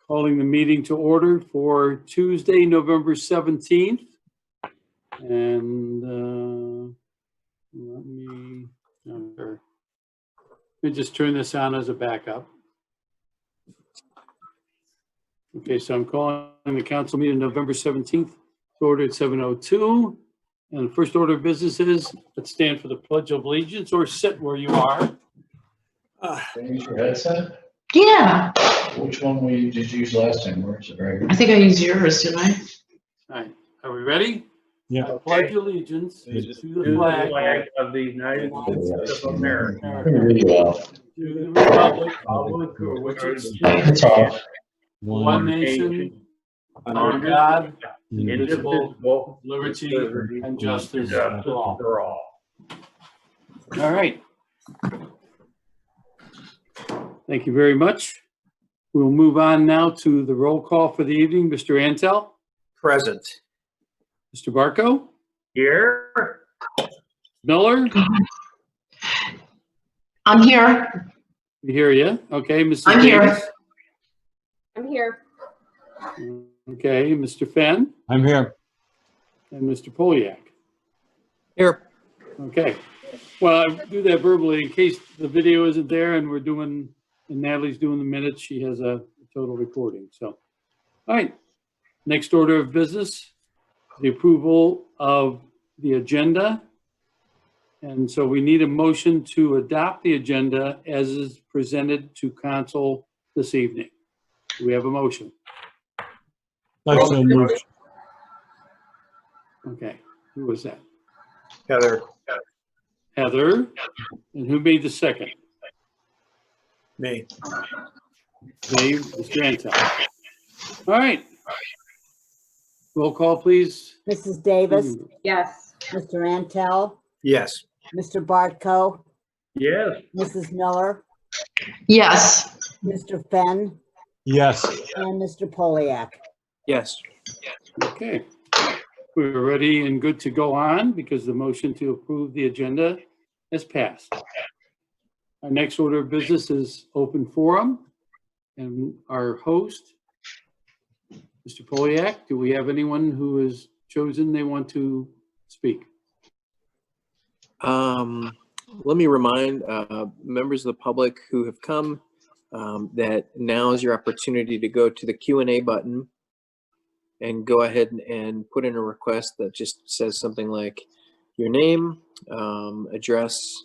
Calling the meeting to order for Tuesday, November 17th. And let me just turn this on as a backup. Okay, so I'm calling the council meeting November 17th to order at 7:02. And the first order of business is, let's stand for the Pledge of Allegiance or sit where you are. Can you use your headset? Yeah, Which one did you use last time? Where's it right here? I think I used yours, didn't I? All right, are we ready? Yeah. I pledge allegiance to the flag of the United States of America, Let me read you out. to the republic for which it It's off. one nation, under God, indivisible, liberty and justice for all. All right. Thank you very much. We'll move on now to the roll call for the evening. Mr. Antel, Present. Mr. Barco, Here. Miller, I'm here. we hear you. Okay, Mrs. I'm here. Davis? I'm here. Okay, Mr. Fenn I'm here. and Mr. Poliak. Here. Okay. Well, I do that verbally in case the video isn't there and and Natalie's doing the minutes. She has a total recording. So, all right. Next order of business, the approval of the agenda. And so we need a motion to adopt the agenda as is presented to council this evening. Do we have a motion? That's so moved. Okay. Who was that? Heather. Heather. And who made the second? Me. Dave, Mr. Antel. All right. Roll call, please. Mrs. Davis, Yes. Mr. Antel, Yes. Mr. Bartko, Yes. Mrs. Miller, Yes. Mr. Fenn, Yes. and Mr. Poliak. Yes. Okay. We're ready and good to go on because the motion to approve the agenda has passed. Our next order of business is open forum. And our host, Mr. Poliak, do we have anyone who has chosen they want to speak? Let me remind members of the public who have come that now is your opportunity to go to the Q&A button and go ahead and put in a request that just says something like your name, address,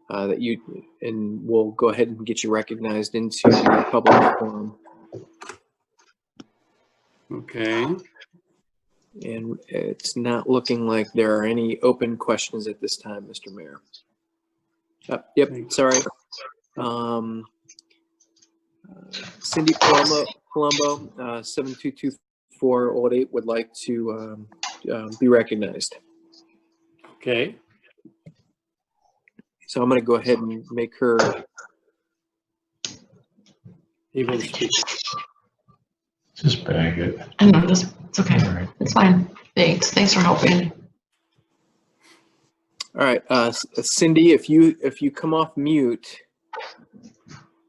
and we'll go ahead and get you recognized into the public forum. Okay. And it's not looking like there are any open questions at this time, Mr. Mayor. Yep, sorry. Cindy Colombo, 7224-8 would like to be recognized. Okay. So I'm going to go ahead and make her Able to speak. Just bag it. I know this. It's okay. All right. It's fine. Thanks. Thanks for helping. All right, Cindy, if you come off mute,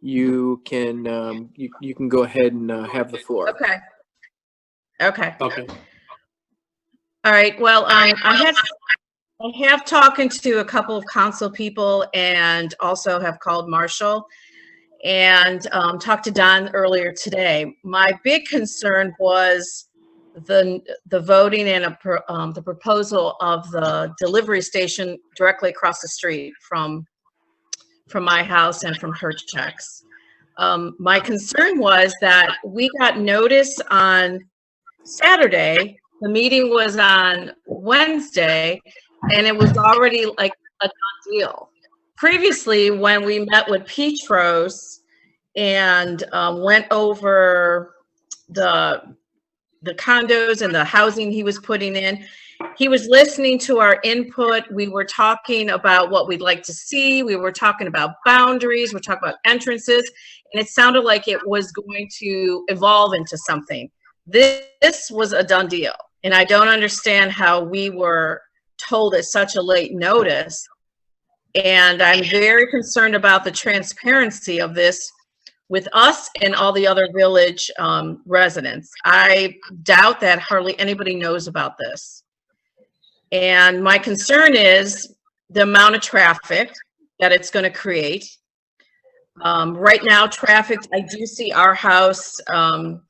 you can you can go ahead and have the floor. Okay. Okay. Okay. All right. Well, I have talking to a couple of council people and also have called Marshall and talked to Don earlier today. My big concern was the voting and the proposal of the delivery station directly across the street from my house and from her checks. My concern was that we got notice on Saturday, the meeting was on Wednesday, and it was already like a done deal. Previously, when we met with Petros and went over the condos and the housing he was putting in, he was listening to our input. We were talking about what we'd like to see. We were talking about boundaries. We're talking about entrances, and it sounded like it was going to evolve into something. This was a done deal, and I don't understand how we were told at such a late notice. And I'm very concerned about the transparency of this with us and all the other village residents. I doubt that hardly anybody knows about this. And my concern is the amount of traffic that it's going to create. Right now, traffic, I do see our house,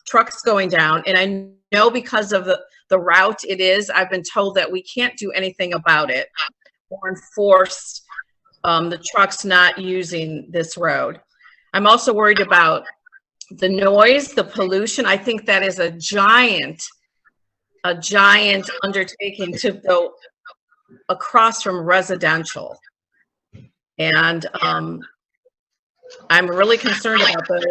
trucks going down, and I know because of the route it is, I've been told that we can't do anything about it or enforce the trucks not using this road. I'm also worried about the noise, the pollution. I think that is a giant undertaking to go across from residential. And I'm really concerned about those,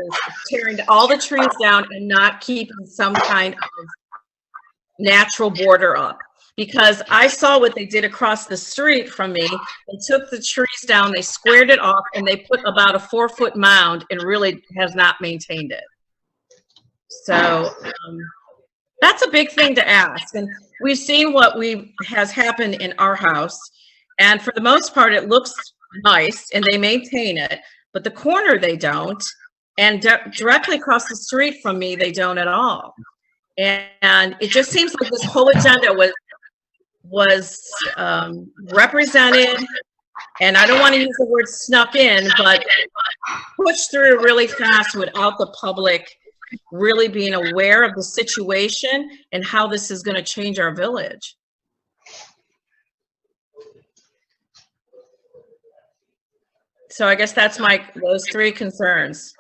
tearing all the trees down and not keeping some kind of natural border up. Because I saw what they did across the street from me. They took the trees down, they squared it off, and they put about a 4-foot mound and really has not maintained it. So that's a big thing to ask. And we've seen what has happened in our house. And for the most part, it looks nice and they maintain it. But the corner, they don't. And directly across the street from me, they don't at all. And it just seems like this whole agenda was represented, and I don't want to use the word snuck in, but pushed through really fast without the public really being aware of the situation and how this is going to change our village. So I guess that's those 3 concerns.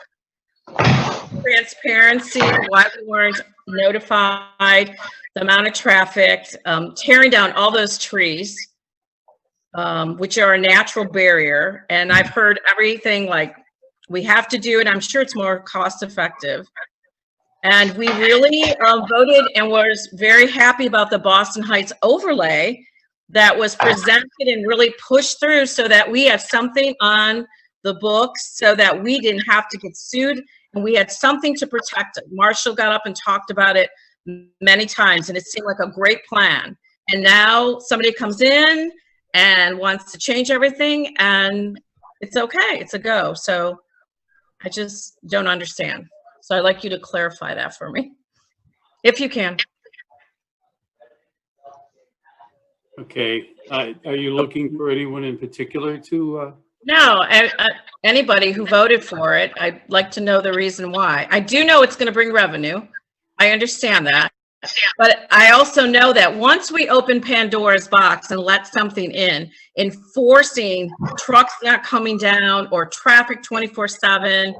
Transparency, why we weren't notified, the amount of traffic, tearing down all those trees, which are a natural barrier. And I've heard everything like, we have to do it. I'm sure it's more cost effective. And we really voted and was very happy about the Boston Heights overlay that was presented and really pushed through so that we had something on the books so that we didn't have to get sued and we had something to protect it. Marshall got up and talked about it many times and it seemed like a great plan. And now somebody comes in and wants to change everything and it's okay, it's a go. So I just don't understand. So I'd like you to clarify that for me, if you can. Okay, are you looking for anyone in particular to? No, anybody who voted for it, I'd like to know the reason why. I do know it's going to bring revenue. I understand that. But I also know that once we open Pandora's box and let something in, enforcing trucks not coming down or traffic 24/7,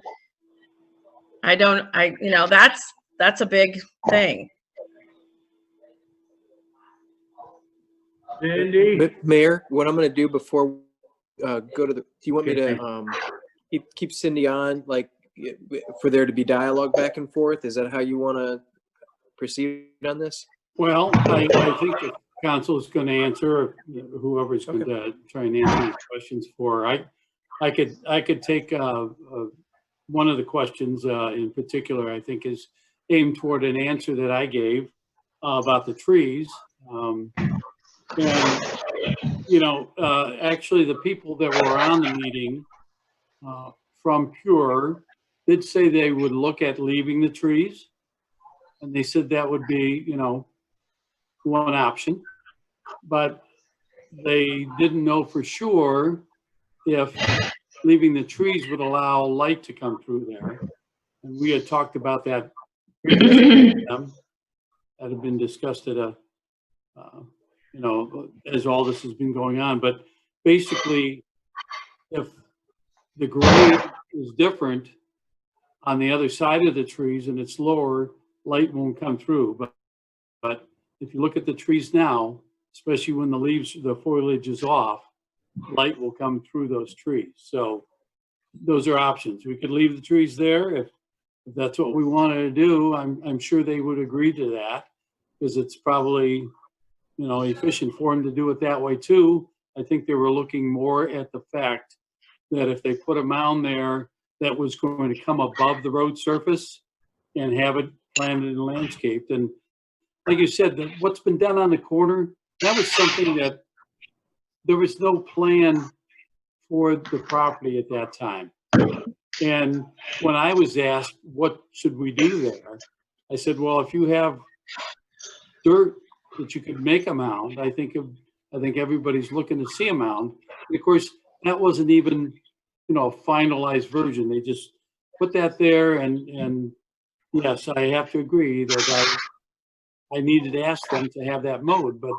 that's a big thing. Cindy? Mayor, what I'm going to do before go to the, do you want me to keep Cindy on, like, for there to be dialogue back and forth? Is that how you want to proceed on this? Well, I think the council is going to answer, or whoever's going to try and answer these questions for. I could take one of the questions in particular. I think is aimed toward an answer that I gave about the trees. And actually, the people that were on the meeting from Pure did say they would look at leaving the trees. And they said that would be, one option. But they didn't know for sure if leaving the trees would allow light to come through there. And we had talked about that previously. That had been discussed at as all this has been going on. But basically, if the grade is different on the other side of the trees and it's lower, light won't come through. But if you look at the trees now, especially when the foliage is off, light will come through those trees. So those are options. We could leave the trees there if that's what we wanted to do. I'm sure they would agree to that because it's probably efficient for them to do it that way too. I think they were looking more at the fact that if they put a mound there that was going to come above the road surface and have it planted and landscaped. And like you said, what's been done on the corner, that was something that there was no plan for the property at that time. And when I was asked, what should we do there? I said, well, if you have dirt that you could make a mound, I think everybody's looking to see a mound. And of course, that wasn't even, a finalized version. They just put that there, and yes, I have to agree that I needed to ask them to have that mowed. But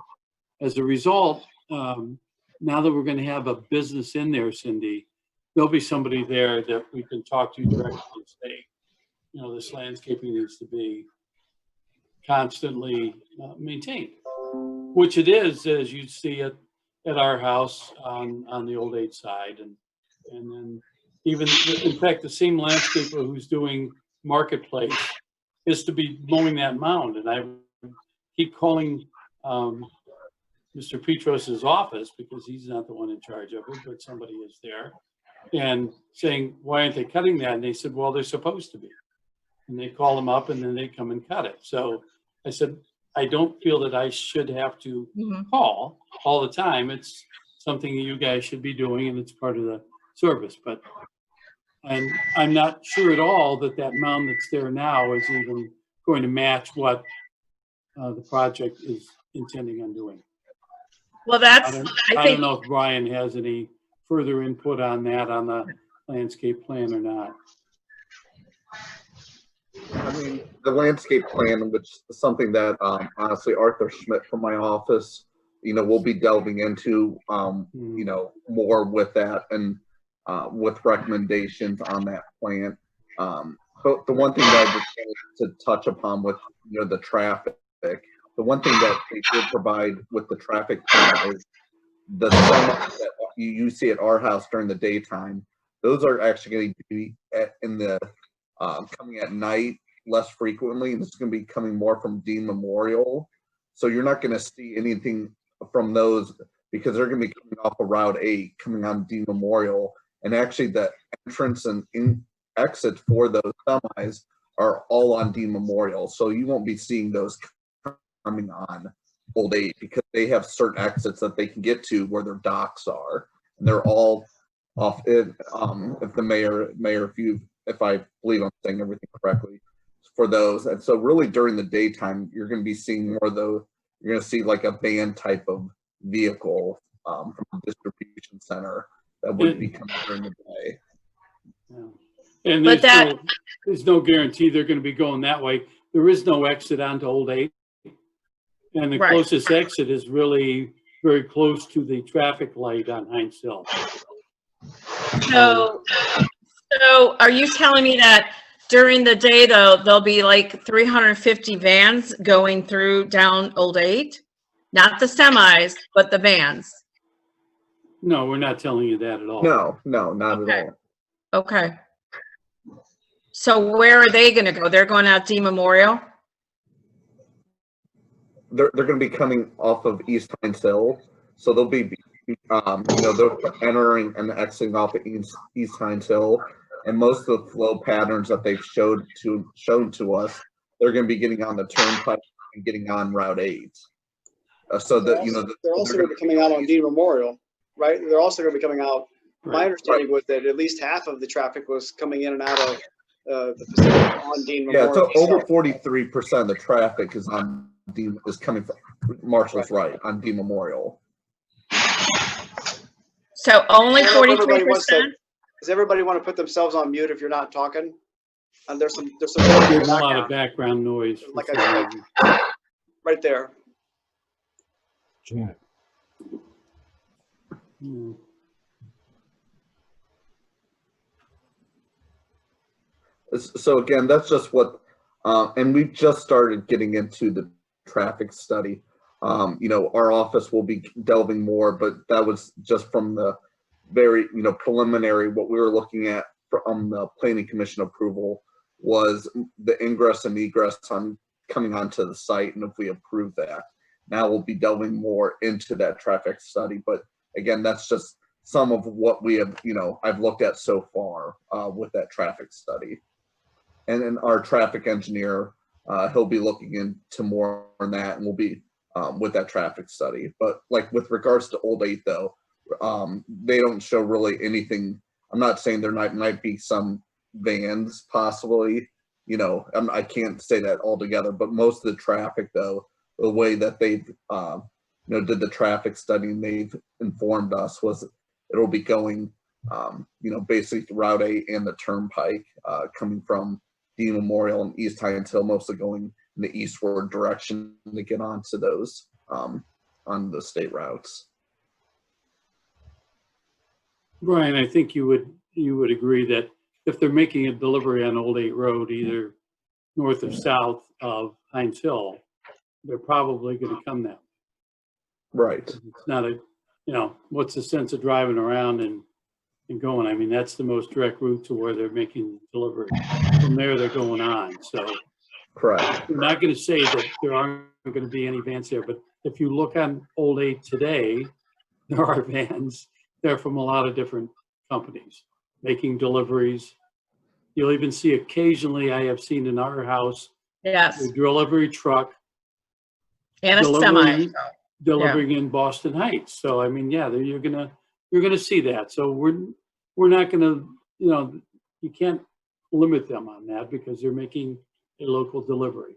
as a result, now that we're going to have a business in there, Cindy, there'll be somebody there that we can talk to directly and say, this landscaping needs to be constantly maintained, which it is, as you see it at our house on the Old 8 side. And then even, in fact, the same landscaper who's doing Marketplace is to be mowing that mound. And I keep calling Mr. Petros's office, because he's not the one in charge of it, but somebody is there, and saying, why aren't they cutting that? And they said, well, they're supposed to be. And they call them up, and then they come and cut it. So I said, I don't feel that I should have to call all the time. It's something you guys should be doing, and it's part of the service. But I'm not sure at all that mound that's there now is even going to match what the project is intending on doing. Well, I I don't think, know if Brian has any further input on that, on the landscape plan or not. I mean, the landscape plan, which is something that honestly Arthur Schmidt from my office, we'll be delving into, more with that, and with recommendations on that plan. But the one thing that I just wanted to touch upon with the traffic, the one thing that they did provide with the traffic plan is the semis that you see at our house during the daytime. Those are actually going to be coming at night less frequently, and it's going to be coming more from Dean Memorial. So you're not going to see anything from those, because they're going to be coming off of Route 8, coming on Dean Memorial. And actually the entrance and exit for those semis are all on Dean Memorial. So you won't be seeing those coming on Old 8, because they have certain exits that they can get to where their docks are. And they're all off it. If the mayor, if I believe I'm saying everything correctly, for those. And so really during the daytime, you're going to be seeing more of those. You're going to see like a van type of vehicle from the distribution center that would be coming during the day. Yeah. And there's no guarantee they're going to be going that way. There is no exit onto Old 8. And the closest exit is really very close to the traffic light on Heinz Hill. so are you telling me that during the day, though, there'll be like 350 vans going through down Old 8? Not the semis, but the vans? No, we're not telling you that at all. No, not at all. Okay. So where are they going to go? They're going out Dean Memorial? They're going to be coming off of East Heinz Hill. So they'll be, they're entering and exiting off of East Heinz Hill. And most of the flow patterns that they've shown to us, they're going to be getting on the turnpike and getting on Route 8. So that, they're also going to be coming out on Dean Memorial, right? They're also going to be coming out. My understanding was that at least half of the traffic was coming in and out of the facility on Dean Memorial. Yeah, so over 43% of the traffic is coming from Marshall's right on Dean Memorial. So only 43%? Does everybody want to put themselves on mute if you're not talking? And there's some There's a lot of background noise. Like I said, right there. Yeah. So again, that's just what, and we just started getting into the traffic study. Our office will be delving more, but that was just from the very, preliminary. What we were looking at from the Planning Commission approval was the ingress and egress on coming onto the site, and if we approve that, now we'll be delving more into that traffic study. But again, that's just some of what we have, I've looked at so far with that traffic study. And then our traffic engineer, he'll be looking into more on that, and we'll be with that traffic study. But like with regards to Old 8 though, they don't show really anything. I'm not saying there might be some vans possibly. You know, I can't say that altogether, but most of the traffic though, the way that they've, did the traffic study and they've informed us was it'll be going, basically Route 8 and the Turnpike, coming from Dean Memorial and East Hines Hill, mostly going in the eastward direction to get onto those, on the state routes. Brian, I think you would agree that if they're making a delivery on Old 8 Road, either north or south of Hines Hill, they're probably going to come that way. Right. It's not what's the sense of driving around and going? I mean, that's the most direct route to where they're making delivery. From there, they're going on. So Correct. I'm not going to say that there aren't going to be any vans there, but if you look on Old 8 today, there are vans. They're from a lot of different companies making deliveries. You'll even see occasionally, I have seen in our house, Yes, a delivery truck and a semi. delivering in Boston Heights. So I mean, yeah, you're gonna see that. So we're not gonna, you can't limit them on that because they're making a local delivery.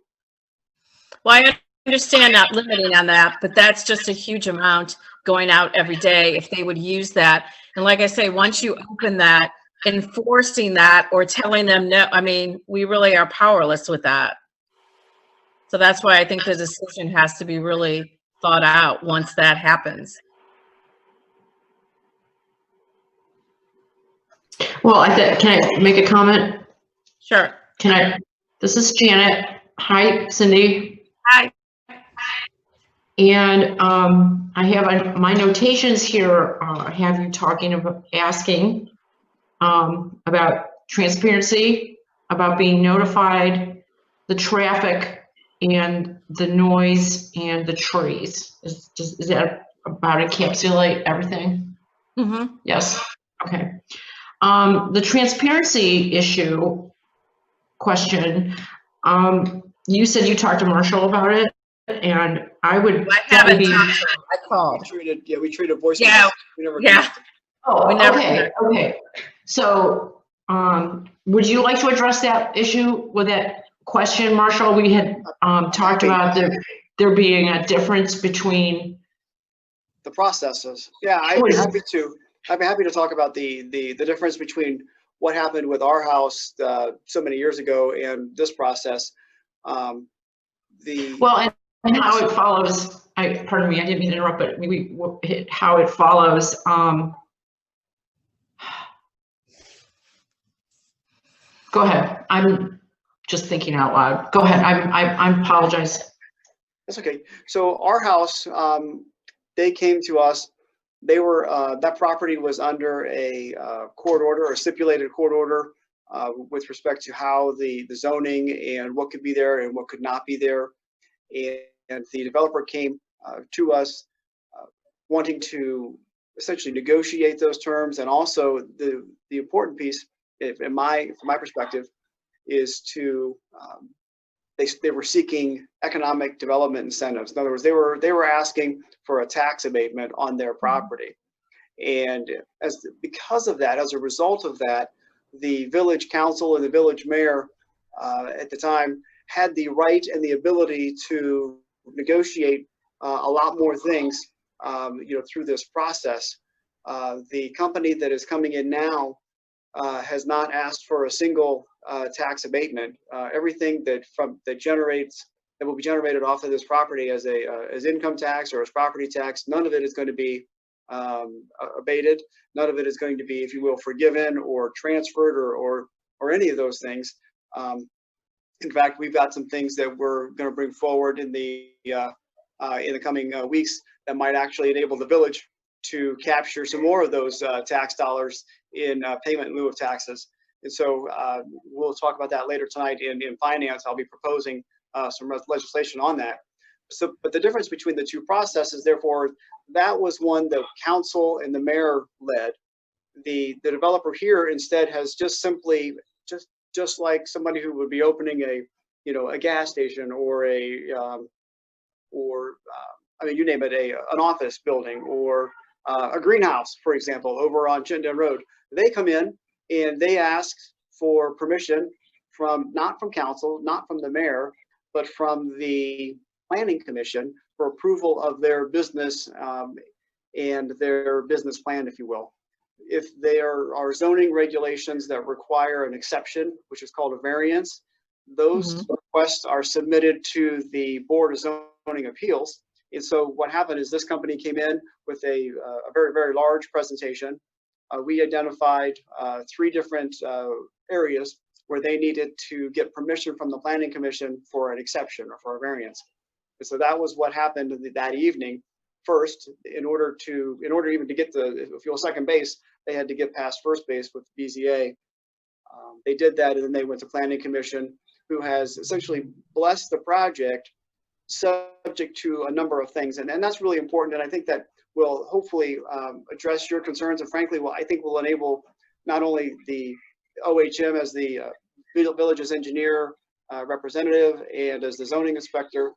Well, I understand not limiting on that, but that's just a huge amount going out every day if they would use that. And like I say, once you open that, enforcing that or telling them no, I mean, we really are powerless with that. So that's why I think the decision has to be really thought out once that happens. Well, can I make a comment? Sure. This is Janet. Hi, Cindy. Hi. And I have my notations here, have you asking about transparency, about being notified, the traffic and the noise and the trees. Is that about encapsulate everything? Mm-hmm. Yes. Okay. The transparency issue question, you said you talked to Marshall about it, and I would. I haven't talked to him. I called. We treated voice. Yeah. We never Yeah. connected. Oh, We never okay, okay. So, would you like to address that issue with that question, Marshall? We had talked about there being a difference between The processes. Yeah, I'd be happy to. I'd be happy to talk about the difference between what happened with our house so many years ago and this process. Well, and how it follows. Pardon me, I didn't mean to interrupt, but maybe how it follows. Go ahead. I'm just thinking out loud. Go ahead. I apologize. That's okay. So our house, they came to us. They were that property was under a court order, or stipulated court order, with respect to how the zoning and what could be there and what could not be there. And the developer came to us wanting to essentially negotiate those terms, and also the important piece, from my perspective, is to they were seeking economic development incentives. In other words, they were asking for a tax abatement on their property, and because of that, as a result of that, the village council and the village mayor at the time had the right and the ability to negotiate a lot more things, through this process. The company that is coming in now has not asked for a single tax abatement. Everything that will be generated off of this property as income tax or as property tax, none of it is going to be abated. None of it is going to be, if you will, forgiven or transferred or any of those things. In fact, we've got some things that we're going to bring forward in the coming weeks that might actually enable the village to capture some more of those tax dollars in payment in lieu of taxes. And so we'll talk about that later tonight in finance. I'll be proposing some legislation on that. So, but the difference between the two processes, therefore, that was one that council and the mayor led. The developer here instead has just simply, just like somebody who would be opening a gas station or you name it, an office building or a greenhouse, for example, over on Chittenden Road. They come in and they ask for permission not from council, not from the mayor, but from the planning commission for approval of their business and their business plan, if you will. If there are zoning regulations that require an exception, which is called a variance, those requests are submitted to the Board of Zoning Appeals. And so what happened is this company came in with a very, very large presentation. We identified 3 different areas where they needed to get permission from the Planning Commission for an exception or for a variance. And so that was what happened that evening. First, in order even to get if you will, second base, they had to get past first base with BZA. They did that, and then they went to Planning Commission, who has essentially blessed the project subject to a number of things. And that's really important. And I think that will hopefully address your concerns. And frankly, I think will enable not only the OHM as the village's engineer representative and as the zoning inspector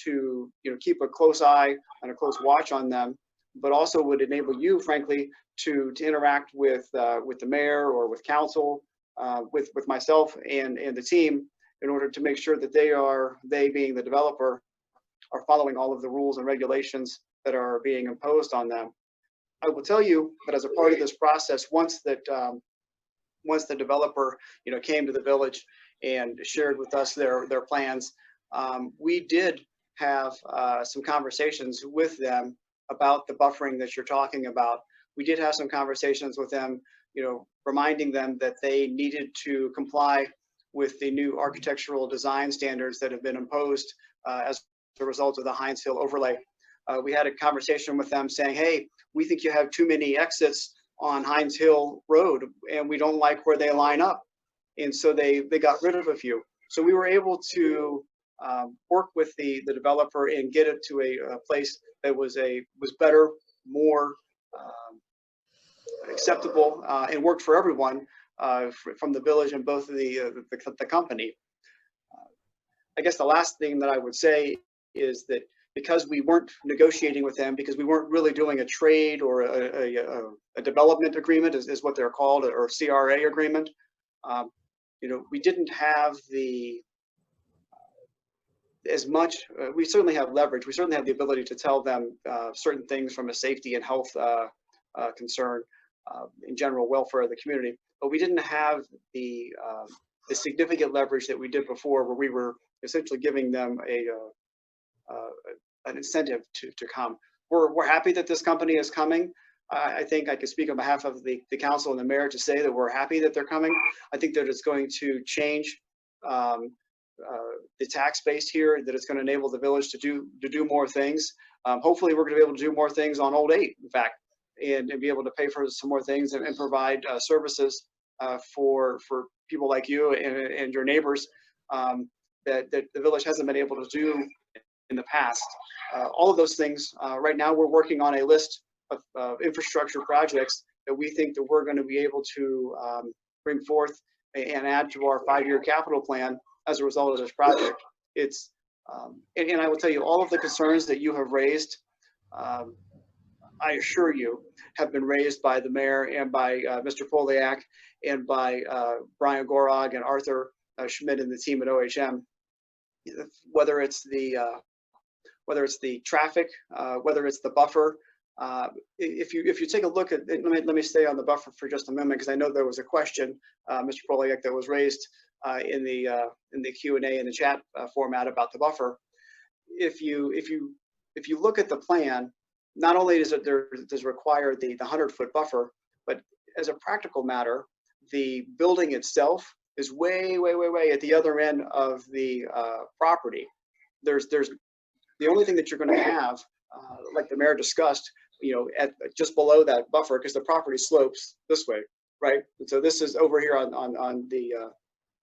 to keep a close eye and a close watch on them, but also would enable you, frankly, to interact with the mayor or with council, with myself and the team, in order to make sure that they being the developer, are following all of the rules and regulations that are being imposed on them. I will tell you that as a part of this process, once the developer came to the village and shared with us their plans, we did have some conversations with them about the buffering that you're talking about. We did have some conversations with them, reminding them that they needed to comply with the new architectural design standards that have been imposed as a result of the Heinz Hill overlay. We had a conversation with them saying, hey, we think you have too many exits on Heinz Hill Road, and we don't like where they line up. And so they got rid of a few. So we were able to work with the developer and get it to a place that was better, more acceptable, and worked for everyone from the village and both of the company. I guess the last thing that I would say is that because we weren't negotiating with them, because we weren't really doing a trade or a development agreement, is what they're called, or CRA agreement, we didn't have as much. We certainly have leverage. We certainly have the ability to tell them certain things from a safety and health concern, in general welfare of the community, but we didn't have the significant leverage that we did before, where we were essentially giving them an incentive to come. We're happy that this company is coming. I think I can speak on behalf of the council and the mayor to say that we're happy that they're coming. I think that it's going to change the tax base here, that it's going to enable the village to do more things. Hopefully we're going to be able to do more things on Old 8, in fact, and be able to pay for some more things and provide services for people like you and your neighbors that the village hasn't been able to do in the past. All of those things, right now we're working on a list of infrastructure projects that we think that we're going to be able to bring forth and add to our 5-year capital plan as a result of this project. It's and I will tell you, all of the concerns that you have raised, I assure you, have been raised by the mayor and by Mr. Poliak and by Brian Gorog and Arthur Schmidt and the team at OHM. Whether it's the traffic, whether it's the buffer. If you take a look at, let me stay on the buffer for just a moment, because I know there was a question, Mr. Poliak, that was raised in the Q&A in the chat format about the buffer. If you look at the plan, not only does it require the 100-foot buffer, but as a practical matter, the building itself is way at the other end of the property. There's the only thing that you're going to have, like the mayor discussed, at just below that buffer, because the property slopes this way, right? And so this is over here on the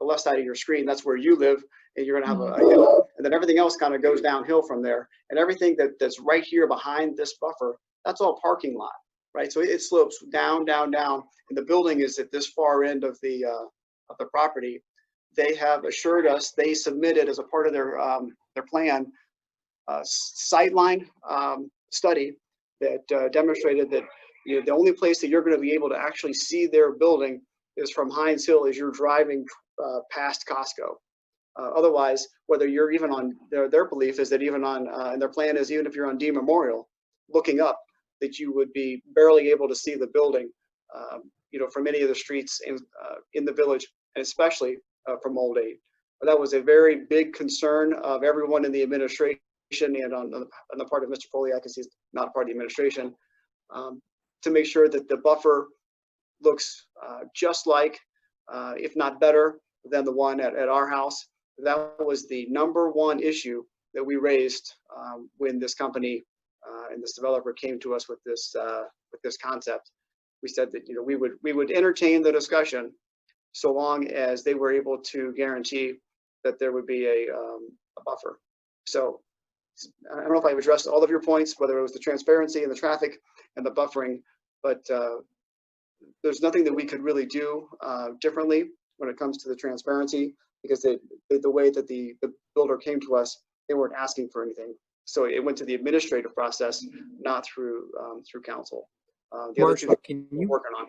left side of your screen. That's where you live, and you're going to have a hill, and then everything else kind of goes downhill from there. And everything that's right here behind this buffer, that's all parking lot, right? So it slopes down, and the building is at this far end of the property. They have assured us, they submitted as a part of their plan, sightline study that demonstrated that the only place that you're going to be able to actually see their building is from Heinz Hill as you're driving past Costco. Otherwise, whether you're even on, their belief is that even on, and their plan is even if you're on Dean Memorial, looking up, that you would be barely able to see the building, from any of the streets in the village, and especially from Old Aid. That was a very big concern of everyone in the administration and on the part of Mr. Poliak, because he's not part of the administration, to make sure that the buffer looks just like, if not better than the one at our house. That was the number one issue that we raised when this company and this developer came to us with this concept. We said that we would entertain the discussion so long as they were able to guarantee that there would be a buffer. So I don't know if I've addressed all of your points, whether it was the transparency and the traffic and the buffering, but there's nothing that we could really do differently when it comes to the transparency, because the way that the builder came to us, they weren't asking for anything. So it went to the administrative process, not through council. The other two Marshall, things we're working on.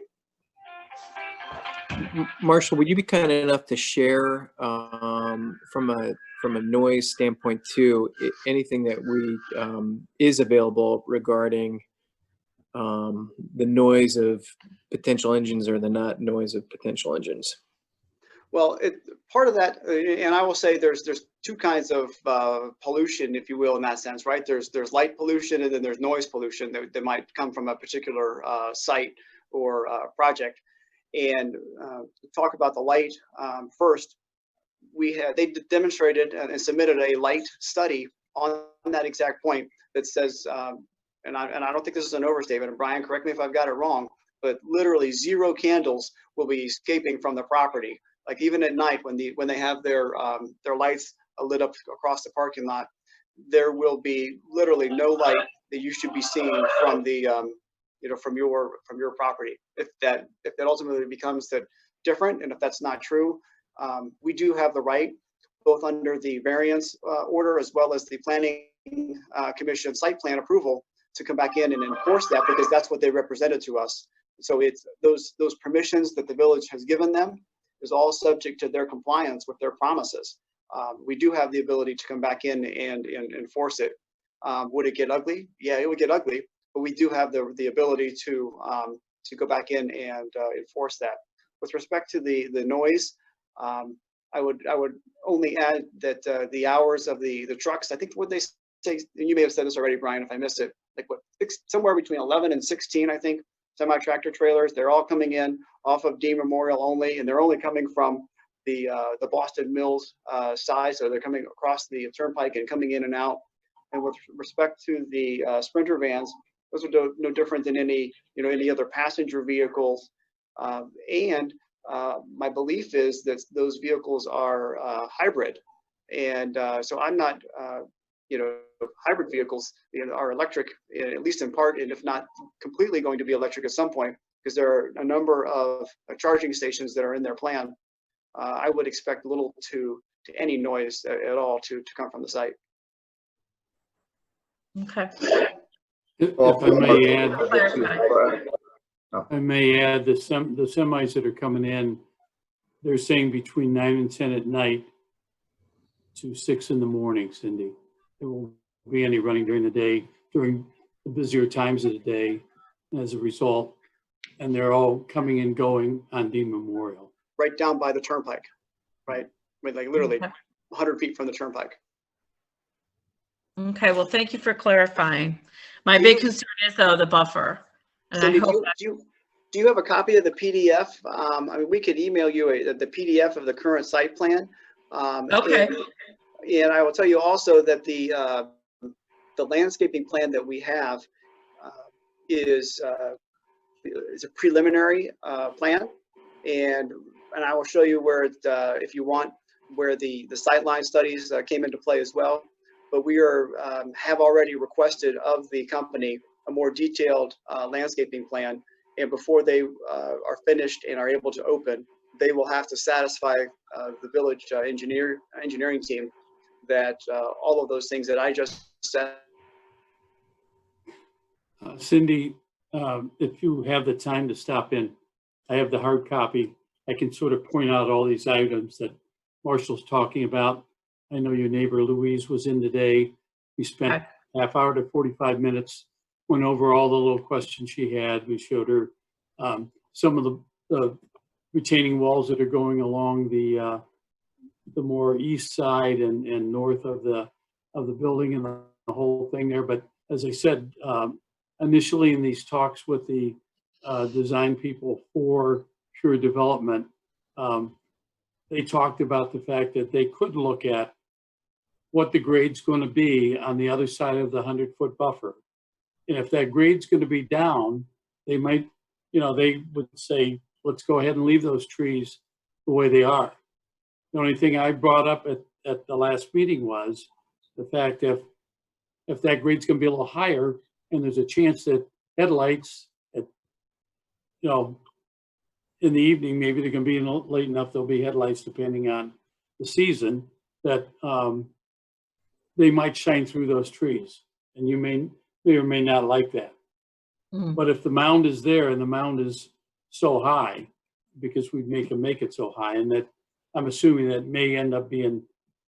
Marshall, would you be kind enough to share from a noise standpoint too, anything that is available regarding the noise of potential engines or the not noise of potential engines? Well, part of that, and I will say there's two kinds of pollution, if you will, in that sense, right? There's light pollution, and then there's noise pollution that might come from a particular site or project. And to talk about the light first, they demonstrated and submitted a light study on that exact point that says, and I don't think this is an overstatement, and Brian, correct me if I've got it wrong, but literally 0 candles will be escaping from the property. Like even at night when they have their lights lit up across the parking lot, there will be literally no light that you should be seeing from the from your property. If that ultimately becomes that different, and if that's not true, we do have the right, both under the variance order as well as the planning commission site plan approval, to come back in and enforce that, because that's what they represented to us. So it's those permissions that the village has given them is all subject to their compliance with their promises. We do have the ability to come back in and enforce it. Would it get ugly? Yeah, it would get ugly, but we do have the ability to go back in and enforce that. With respect to the noise, I would only add that the hours of the trucks, I think what they say, and you may have said this already, Brian, if I missed it, like somewhere between 11 and 16, I think, semi-tractor trailers. They're all coming in off of Dean Memorial only, and they're only coming from the Boston Mills side, so they're coming across the turnpike and coming in and out. And with respect to the Sprinter vans, those are no different than any other passenger vehicles. And my belief is that those vehicles are hybrid, and so I'm not hybrid vehicles are electric, at least in part, and if not completely going to be electric at some point, because there are a number of charging stations that are in their plan. I would expect little to any noise at all to come from the site. Okay. If I may add, the semis that are coming in, they're saying between 9 and 10 at night to 6 in the morning, Cindy. There won't be any running during the day, during the busier times of the day as a result. And they're all coming and going on Dean Memorial. Right down by the turnpike, right? I mean, like literally 100 feet from the turnpike. Okay, well, thank you for clarifying. My big concern is though the buffer. And Cindy, I hope do you have a copy of the PDF? I mean, we could email you the PDF of the current site plan. okay. And I will tell you also that the landscaping plan that we have is a preliminary plan, and I will show you where if you want, where the sightline studies came into play as well. But we have already requested of the company a more detailed landscaping plan, and before they are finished and are able to open, they will have to satisfy the village engineering team that all of those things that I just said. Cindy, if you have the time to stop in, I have the hard copy. I can sort of point out all these items that Marshall's talking about. I know your neighbor Louise was in today. We spent Okay. half hour to 45 minutes, went over all the little questions she had. We showed her some of the retaining walls that are going along the more east side and north of the building and the whole thing there. But as I said, initially in these talks with the design people for pure development, they talked about the fact that they could look at what the grade's going to be on the other side of the 100-foot buffer. And if that grade's going to be down, they might, they would say, let's go ahead and leave those trees the way they are. The only thing I brought up at the last meeting was the fact if that grade's going to be a little higher and there's a chance that headlights at, in the evening, maybe they're going to be late enough, there'll be headlights depending on the season, that they might shine through those trees. And you may or may not like that. Mhm. But if the mound is there and the mound is so high, because we make it so high, and that I'm assuming that may end up being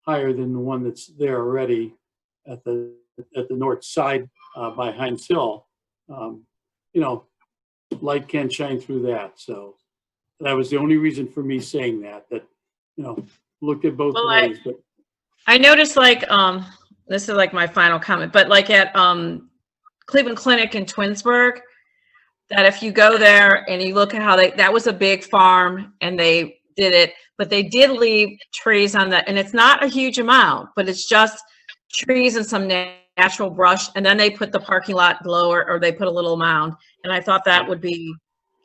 higher than the one that's there already at the north side by Heinz Hill, light can shine through that. So that was the only reason for me saying that looked at both Well, ways. But I noticed this is like my final comment, but like at Cleveland Clinic in Twinsburg, that if you go there and you look at how that was a big farm and they did it, but they did leave trees on that, and it's not a huge amount, but it's just trees and some natural brush, and then they put the parking lot lower, or they put a little mound, and I thought that would be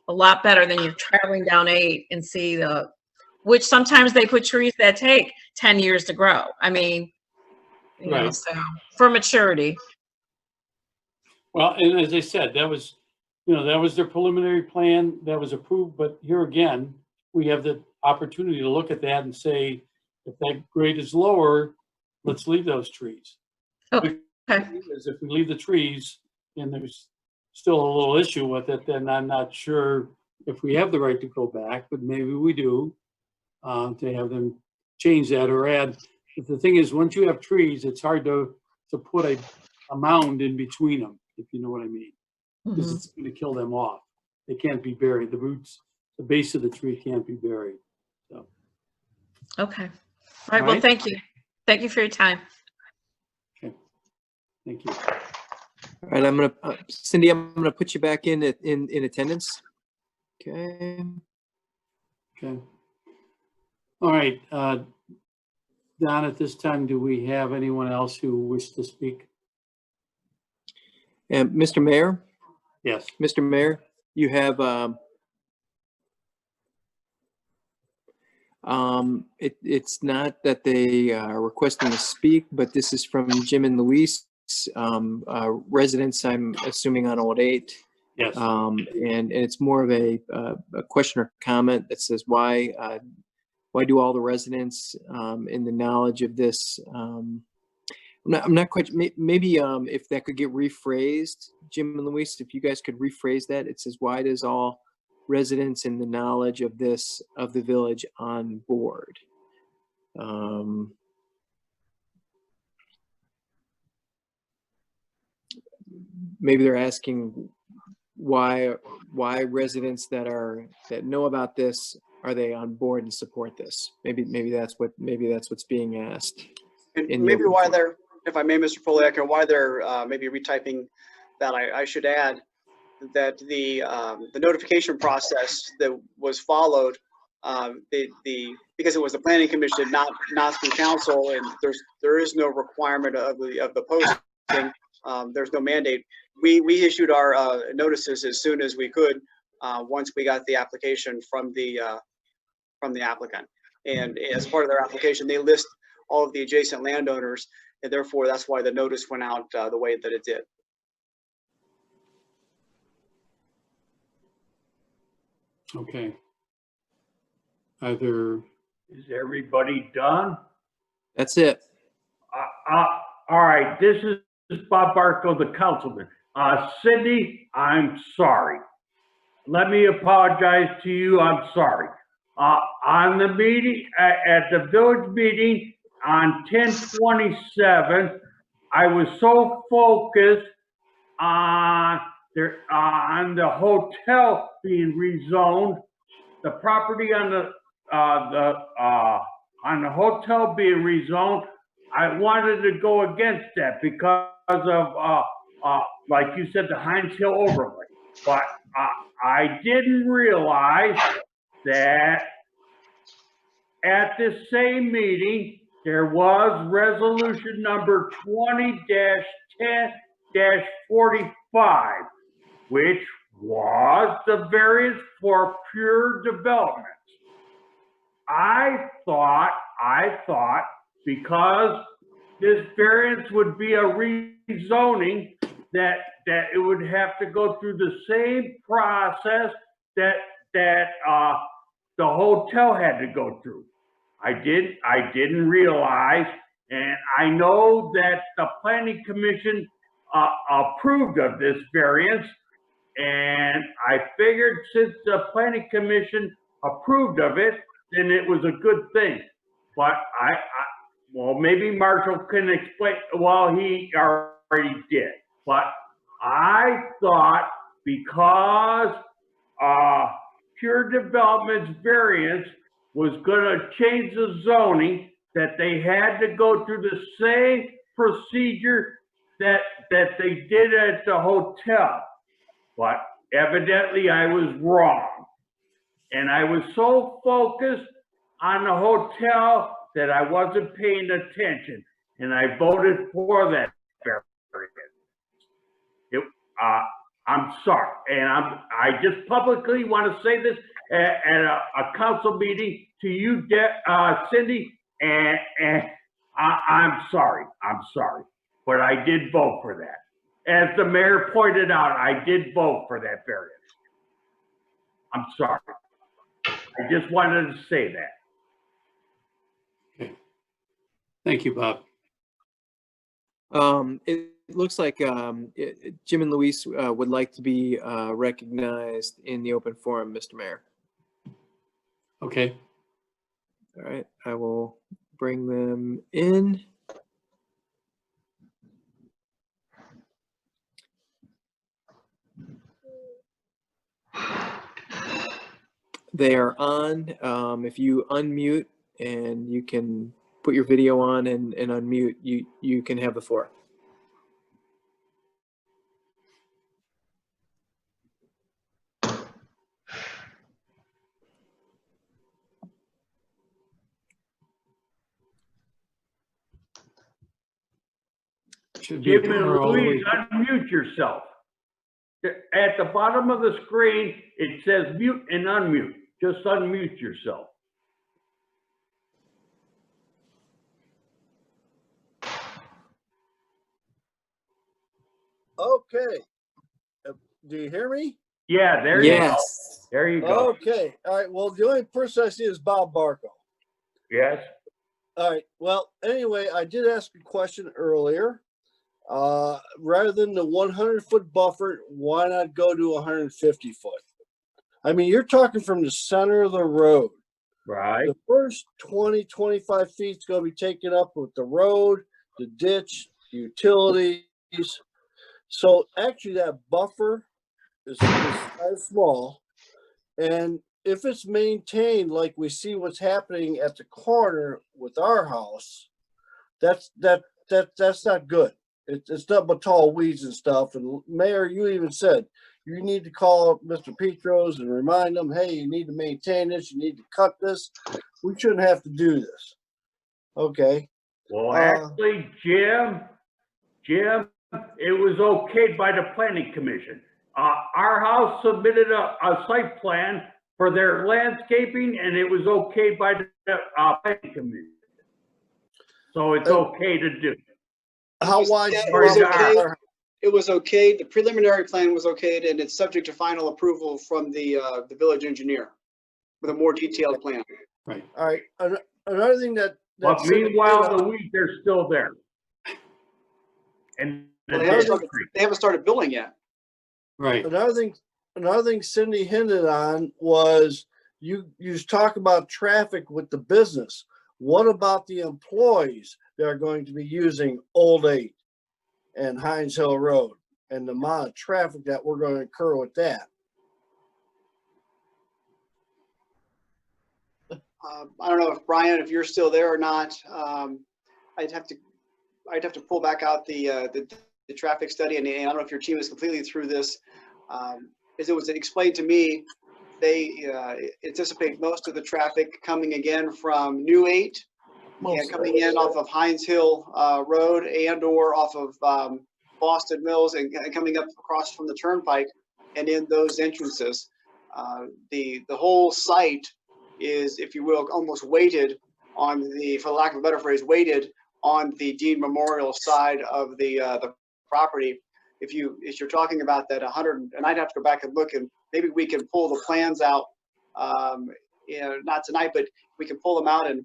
a lot better than you're traveling down 8 and see which sometimes they put trees that take 10 years to grow. I mean, Right. so for maturity. Well, and as I said, that was their preliminary plan that was approved. But here again, we have the opportunity to look at that and say, if that grade is lower, let's leave those trees. Okay. Because if we leave the trees and there's still a little issue with it, then I'm not sure if we have the right to go back, but maybe we do, to have them change that or add. But the thing is, once you have trees, it's hard to put a mound in between them, if you know what I mean, because it's going to kill them off. They can't be buried. The roots, the base of the tree can't be buried. So. Okay. All right. Well, Right. thank you. Thank you for your time. Okay. Thank you. All right, I'm gonna, Cindy, I'm gonna put you back in attendance. Okay. Okay. All right. Don, at this time, do we have anyone else who wishes to speak? And Mr. Mayor, Yes. Mr. Mayor, you have, it's not that they are requesting to speak, but this is from Jim and Luis, residents, I'm assuming on Old 8. Yes. And it's more of a question or comment that says, why do all the residents in the knowledge of this? I'm not quite, maybe if that could get rephrased, Jim and Luis, if you guys could rephrase that, it says, why does all residents in the knowledge of this, of the village on board? Maybe they're asking why residents that know about this, are they on board and support this? Maybe that's what's being asked. And in maybe your why report. they're, if I may, Mr. Poliak, and why they're maybe retyping that, I should add that the notification process that was followed, because it was the planning commission, not through council, and there is no requirement of the posting. There's no mandate. We issued our notices as soon as we could, once we got the application from the applicant. And as part of their application, they list all of the adjacent landowners, and therefore that's why the notice went out the way that it did. Okay. Either, Is everybody done? That's it. All right, this is Bob Barco, the councilman. Cindy, I'm sorry. Let me apologize to you. I'm sorry. On the meeting, at the village meeting on 10/27, I was so focused on the hotel being rezoned, the property on the hotel being rezoned, I wanted to go against that because of, like you said, the Heinz Hill overlay. But I didn't realize that at this same meeting, there was resolution number 20-10-45, which was the variance for pure development. I thought because this variance would be a rezoning, that it would have to go through the same process that the hotel had to go through. I didn't realize, and I know that the planning commission approved of this variance, and I figured since the planning commission approved of it, then it was a good thing. But well, maybe Marshall can explain, well, he already did. But I thought because pure development's variance was gonna change the zoning, that they had to go through the same procedure that they did at the hotel. But evidently I was wrong. And I was so focused on the hotel that I wasn't paying attention, and I voted for that variance. I'm sorry, and I just publicly want to say this at a council meeting to you, Cindy, and I'm sorry, but I did vote for that. As the mayor pointed out, I did vote for that variance. I'm sorry. I just wanted to say that. Okay. Thank you, Bob. It looks like Jim and Luis would like to be recognized in the open forum, Mr. Mayor. Okay. All right, I will bring them in. They are on. If you unmute and you can put your video on and unmute, you can have the floor. Should be a Jim and camera all the way. Louise, unmute yourself. At the bottom of the screen, it says mute and unmute. Just unmute yourself. Okay. Do you hear me? Yeah, there you go. Yes. There you go. Okay. All right. Well, the only person I see is Bob Barco. Yes. All right. Well, anyway, I did ask a question earlier. Rather than the 100-foot buffer, why not go to 150 foot? I mean, you're talking from the center of the road. Right. The first 20, 25 feet is going to be taken up with the road, the ditch, the utilities. So actually that buffer is kind of small. And if it's maintained like we see what's happening at the corner with our house, that's not good. It's not but tall weeds and stuff. And Mayor, you even said you need to call Mr. Petros and remind them, hey, you need to maintain this, you need to cut this. We shouldn't have to do this. Okay. Well, actually, Jim, it was okayed by the planning commission. Our house submitted a site plan for their landscaping, and it was okayed by the planning commission. So it's okay to do. How wide? Yeah, it was okay. It was okay. The preliminary plan was okayed, and it's subject to final approval from the village engineer with a more detailed plan. Right. All right. Another thing that. But meanwhile, the weeds are still there. And Well, they haven't started building yet. Right. Another thing Cindy hinted on was you talk about traffic with the business. What about the employees that are going to be using Old 8 and Hines Hill Road and the amount of traffic that we're going to incur with that? I don't know if Brian, if you're still there or not. I'd have to pull back out the traffic study, and I don't know if your team is completely through this. As it was explained to me, they anticipate most of the traffic coming again from New 8 and coming in off of Hines Hill Road and or off of Boston Mills and coming up across from the Turnpike and in those entrances. The whole site is, if you will, almost weighted on the, for lack of a better phrase, weighted on the Dean Memorial side of the property. If you're talking about that 100, and I'd have to go back and look, and maybe we can pull the plans out, not tonight, but we can pull them out, and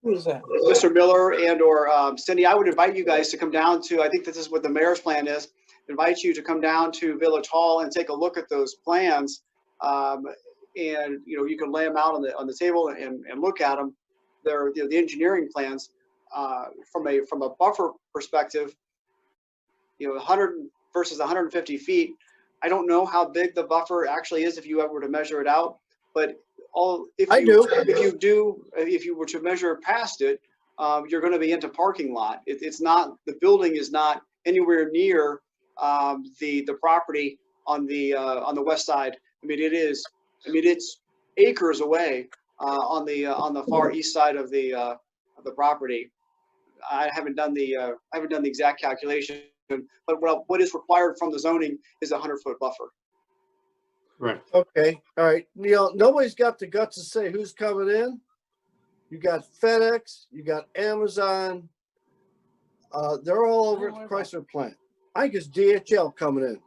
Who is that? Mr. Miller and or Cindy, I would invite you guys to come down to, I think this is what the mayor's plan is, invite you to come down to Village Hall and take a look at those plans. And you can lay them out on the table and look at them. They're the engineering plans from a buffer perspective. 100 versus 150 feet. I don't know how big the buffer actually is if you ever were to measure it out, but if you were to measure past it, you're going to be into parking lot. It's not, the building is not anywhere near the property on the west side. I mean, it's acres away on the far east side of the property. I haven't done the exact calculation, but what is required from the zoning is a 100-foot buffer. Right. Okay, all right. Nobody's got the guts to say who's coming in. You got FedEx, you got Amazon. They're all over at the Chrysler plant. I think it's DHL coming in.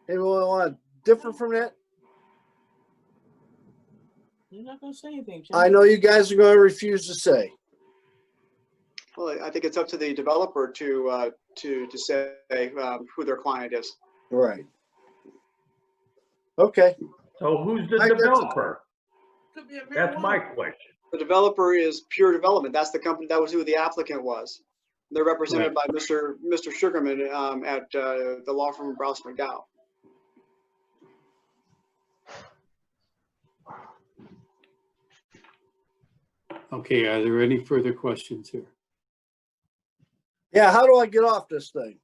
Anyone want different from that? You're not gonna say anything, Jim. I know you guys are going to refuse to say. Well, I think it's up to the developer to say who their client is. Right. Okay. So who's the I guess- developer? Could be a That's marijuana. my question. The developer is Pure Development. That's the company. That was who the applicant was. They're represented by Mr. Sugarman at the law firm of Browse McDowell. Okay, are there any further questions here? Yeah, how do I get off this thing?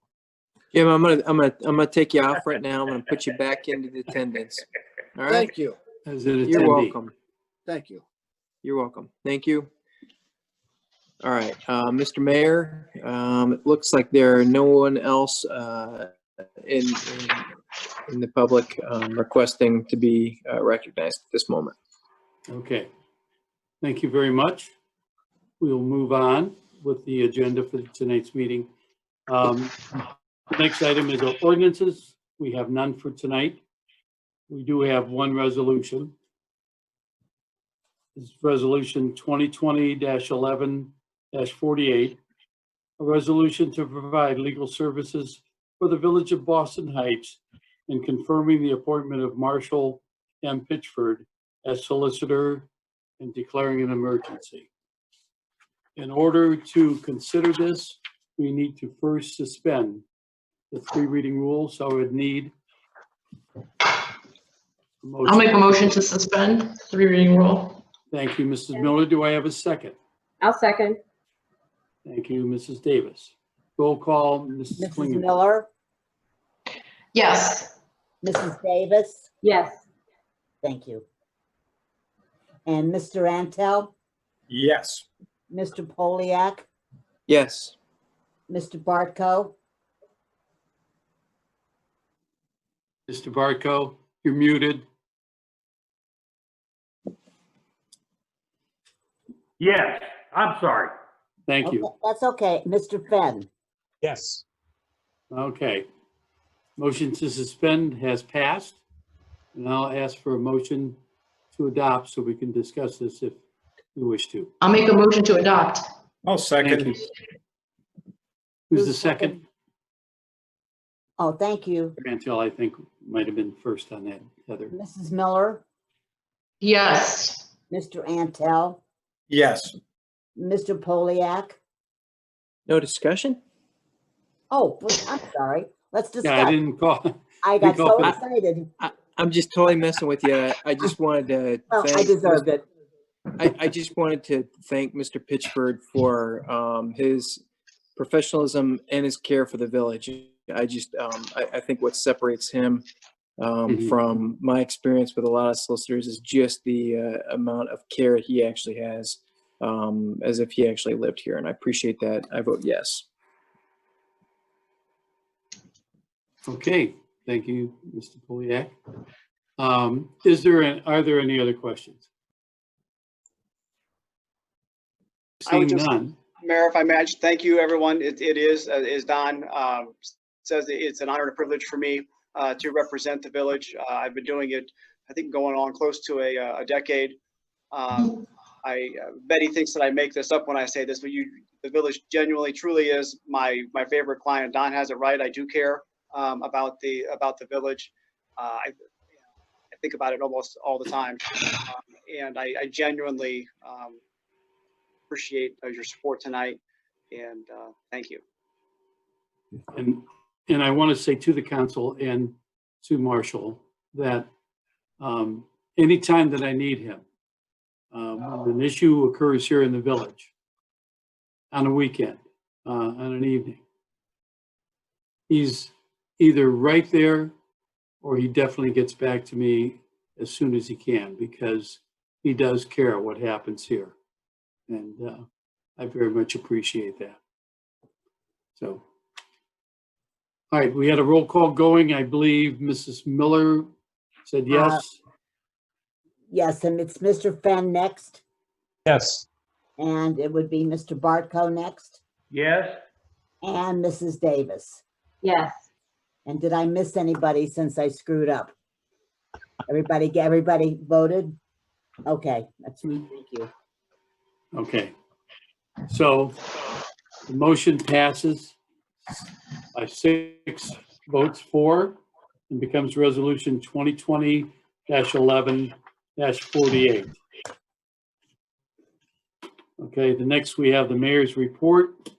Jim, I'm gonna take you off right now. I'm gonna put you back into the attendance. All right. Thank you. As an You're attendee. welcome. Thank you. You're welcome. Thank you. All right, Mr. Mayor, it looks like there are no one else in the public requesting to be recognized at this moment. Okay. Thank you very much. We'll move on with the agenda for tonight's meeting. The next item is our ordinances. We have none for tonight. We do have one resolution. It's resolution 2020-11-48, a resolution to provide legal services for the Village of Boston Heights and confirming the appointment of Marshall M. Pitchford as solicitor and declaring an emergency. In order to consider this, we need to first suspend the three reading rule, so I would need a motion. I'll make a motion to suspend three reading rule. Thank you, Mrs. Miller. Do I have a second? I'll second. Thank you, Mrs. Davis. Roll call, Mrs. Mrs. Klinger. Miller, Yes. Mrs. Davis, Yes. thank you. And Mr. Antel, Yes. Mr. Poliak, Yes. Mr. Bartko, Mr. Bartko, you're muted. Yes, I'm sorry. Thank you. Okay, that's okay. Mr. Fenn, Yes. Okay. Motion to suspend has passed. And I'll ask for a motion to adopt so we can discuss this if you wish to. I'll make a motion to adopt. I'll Thank second. you. Who's the second? oh, thank you. Antel, I think, might have been first on that, Heather. Mrs. Miller, Yes. Mr. Antel, Yes. Mr. Poliak. No discussion? Oh, I'm sorry. Let's Yeah, I discuss. didn't call. I got didn't call so for- excited. I'm just totally messing with you. I just wanted to Well, I thank, deserved it. I just wanted to thank Mr. Pitchford for his professionalism and his care for the village. I think what separates him Mhm. from my experience with a lot of solicitors is just the amount of care he actually has, as if he actually lived here. And I appreciate that. I vote yes. Okay, thank you, Mr. Poliak. Are there any other questions? I would Seeing just- none. Mayor, if I may, thank you, everyone. It is, as Don says, it's an honor and a privilege for me to represent the village. I've been doing it, I think, going on close to a decade. Betty thinks that I make this up when I say this, but the village genuinely, truly is my favorite client. Don has it right. I do care about the village. I think about it almost all the time, and I genuinely appreciate your support tonight, and thank you. And I want to say to the council and to Marshall that anytime that I need him, when an issue occurs here in the village on a weekend, on an evening, he's either right there or he definitely gets back to me as soon as he can, because he does care what happens here. And I very much appreciate that. So, all right, we had a roll call going. I believe Mrs. Miller said yes. Yes, and it's Mr. Fenn next, Yes. and it would be Mr. Bartko next, Yes, and Mrs. Davis. Yes. And did I miss anybody since I screwed up? Everybody voted? Okay, thank you. Okay. So the motion passes by 6 votes for and becomes resolution 2020-11-48. Okay, the next we have the mayor's report.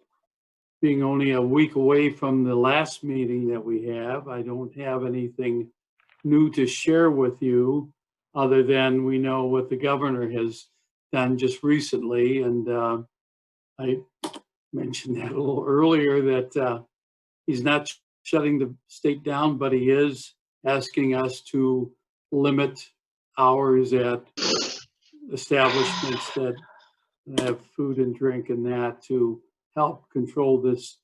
Being only a week away from the last meeting that we have, I don't have anything new to share with you other than we know what the governor has done just recently. And I mentioned that a little earlier that he's not shutting the state down, but he is asking us to limit hours at establishments that have food and drink and that to help control this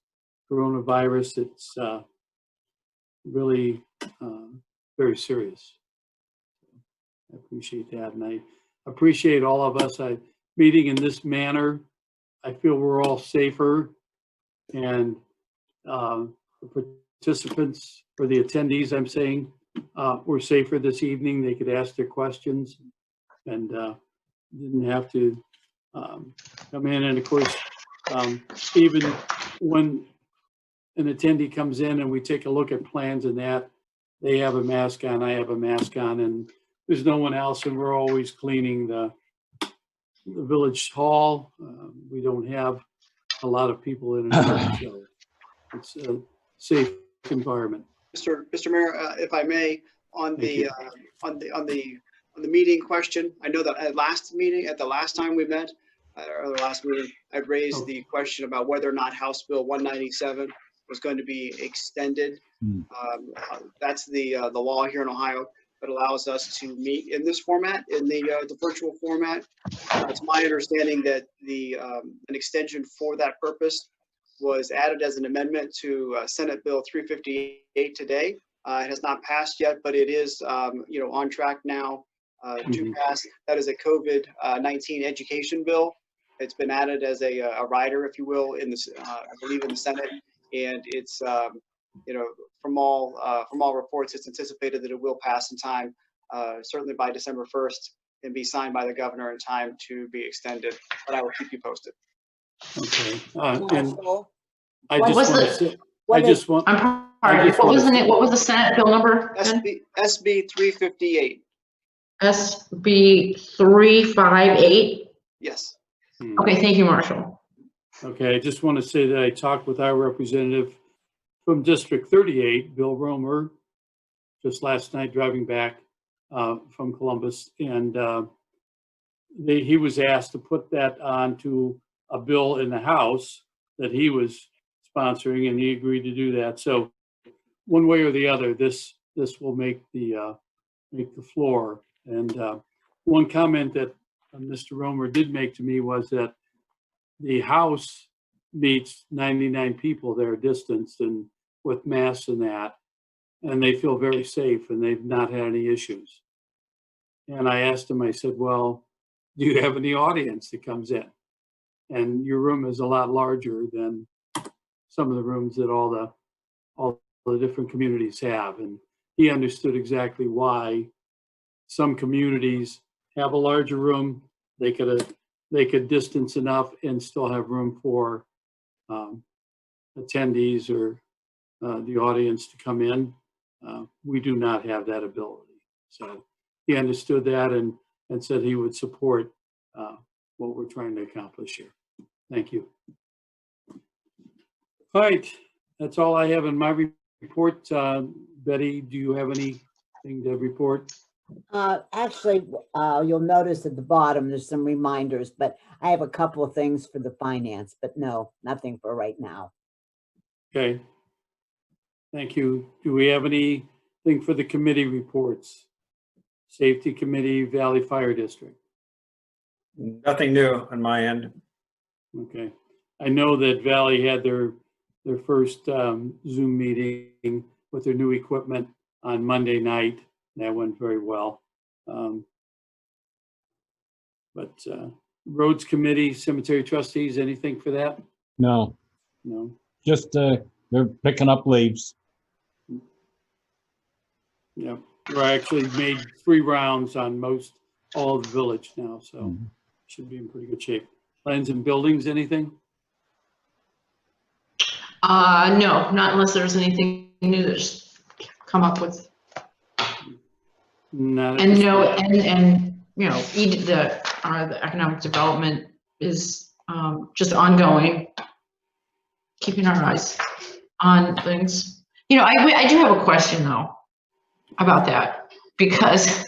coronavirus. It's really very serious. I appreciate that. And I appreciate all of us meeting in this manner. I feel we're all safer, and the participants or the attendees, I'm saying, were safer this evening. They could ask their questions and didn't have to come in. And of course, even when an attendee comes in and we take a look at plans and that, they have a mask on, I have a mask on, and there's no one else, and we're always cleaning the village hall. We don't have a lot of people in it, so it's a safe environment. Mr. Mayor, if I may, on Thank the meeting question, I know that at the last time we met, or the last meeting, I raised the question about whether or not House Bill 197 was going to be extended. That's the law here in Ohio that allows us to meet in this format, in the virtual format. It's my understanding that an extension for that purpose was added as an amendment to Senate Bill 358 today. It has not passed yet, but it is on track now to pass. That is a COVID-19 education bill. It's been added as a rider, if you will, in this, I believe, in the Senate, and it's from all reports, it's anticipated that it will pass in time, certainly by December 1st, and be signed by the governor in time to be extended. But I will keep you posted. Okay. And Marshall, I What just was want the- to say, what I is- just want, I'm I sorry, just what wanna was the say- name, what was the Senate bill number? SB 358. SB 358. Yes. Okay, thank you, Marshall. Okay, I just want to say that I talked with our representative from District 38, Bill Romer, just last night driving back from Columbus, and he was asked to put that onto a bill in the House that he was sponsoring, and he agreed to do that. So one way or the other, this will make the floor. And one comment that Mr. Romer did make to me was that the House meets 99 people there distanced and with masks and that, and they feel very safe and they've not had any issues. And I asked him, I said, well, do you have any audience that comes in? And your room is a lot larger than some of the rooms that all the different communities have. And he understood exactly why some communities have a larger room. They could distance enough and still have room for attendees or the audience to come in. We do not have that ability. So he understood that and said he would support what we're trying to accomplish here. Thank you. All right, that's all I have in my report. Betty, do you have anything to report? Actually, you'll notice at the bottom, there's some reminders, but I have a couple of things for the finance, but no, nothing for right now. Okay. Thank you. Do we have anything for the committee reports? Safety Committee, Valley Fire District. Nothing new on my end. Okay. I know that Valley had their first Zoom meeting with their new equipment on Monday night. That went very well. But Roads Committee, Cemetery Trustees, anything for that? No, No. just they're picking up leaves. Yeah. We're actually made 3 rounds on all of the village now, so should be in pretty good shape. Plans and buildings, anything? No, not unless there's anything new that's come up with. Not at And this no, point. and you know, the economic development is just ongoing. Keeping our eyes on things. You know, I do have a question though about that, because